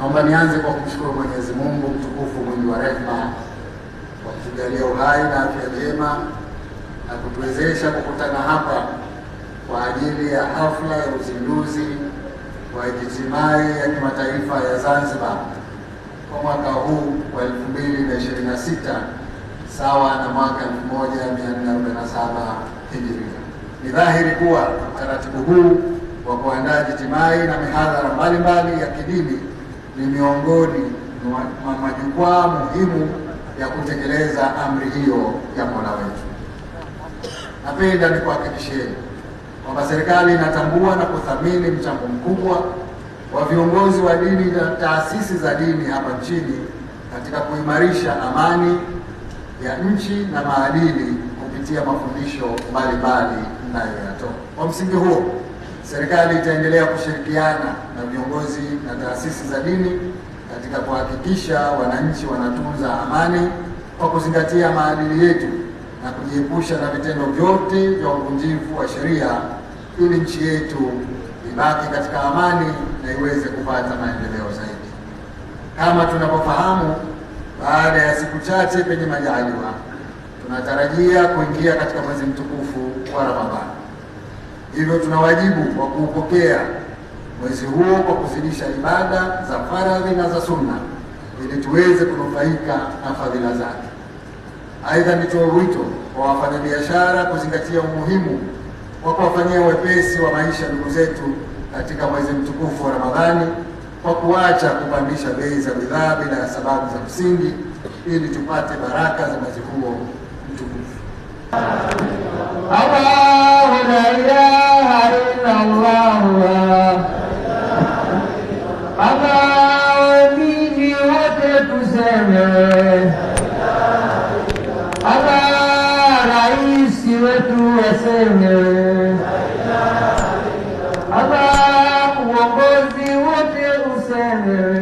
Naomba nianze kwa kumshukuru Mwenyezi Mungu mtukufu mwingi wa rehema kwa kutujalia uhai na afya njema na kutuwezesha kukutana hapa kwa ajili ya hafla ya uzinduzi wa Ijtimai ya kimataifa ya Zanzibar kwa mwaka huu wa 2026 sawa na mwaka 1447 Hijiria. Ni dhahiri kuwa utaratibu huu wa kuandaa Ijtimai na mihadhara mbalimbali ya kidini ni miongoni mwa majukwaa muhimu ya kutekeleza amri hiyo ya Mola wetu. Napenda nikuhakikisheni kwamba serikali inatambua na kuthamini mchango mkubwa wa viongozi wa dini na taasisi za dini hapa nchini katika kuimarisha amani ya nchi na maadili kupitia mafundisho mbalimbali mnayoyatoa. Kwa msingi huo, serikali itaendelea kushirikiana na viongozi na taasisi za dini katika kuhakikisha wananchi wanatunza amani kwa kuzingatia maadili yetu na kujiepusha na vitendo vyote vya uvunjifu wa sheria ili nchi yetu ibaki katika amani na iweze kupata maendeleo zaidi. Kama tunavyofahamu, baada ya siku chache penye majaliwa tunatarajia kuingia katika mwezi mtukufu wa Ramadhani. Hivyo tuna wajibu wa kuupokea mwezi huo kwa kuzidisha ibada za faradhi na za sunna ili tuweze kunufaika na fadhila zake. Aidha, nitoe wito kwa wafanyabiashara kuzingatia umuhimu wa kuwafanyia wepesi wa maisha ndugu zetu katika mwezi mtukufu wa Ramadhani kwa kuacha kupandisha bei za bidhaa bila ya sababu za msingi ili tupate baraka za mwezi huo mtukufu. Allahu la ilaha illa Allah. Waamini wote tuseme rais wetu aseme, uongozi wote useme